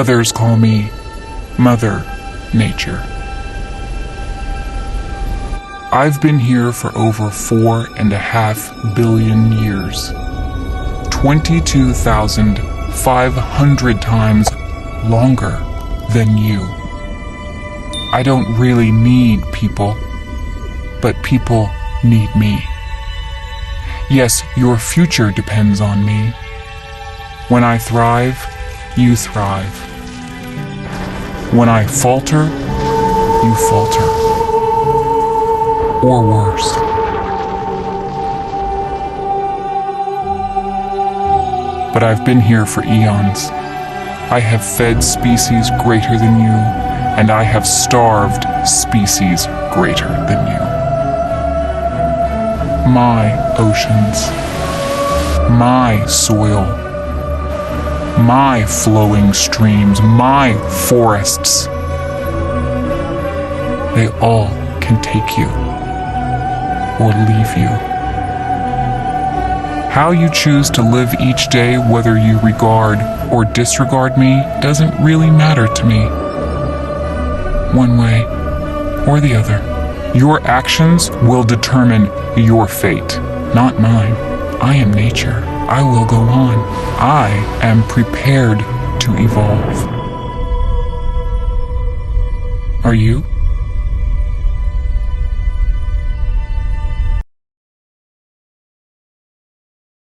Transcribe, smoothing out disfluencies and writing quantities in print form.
Others call me Mother Nature. I've been here for over 4.5 billion years. 22,500 times longer than you. I don't really need people, but people need me. Yes, your future depends on me. When I thrive, you thrive. When I falter, you falter. Or worse. But I've been here for eons. I have fed species greater than you, and I have starved species greater than you. My oceans, my soil, my flowing streams, my forests, they all can take you or leave you. How you choose to live each day, whether you regard or disregard me, doesn't really matter to me. One way or the other. Your actions will determine your fate, not mine. I am nature. I will go on. I am prepared to evolve. Are you?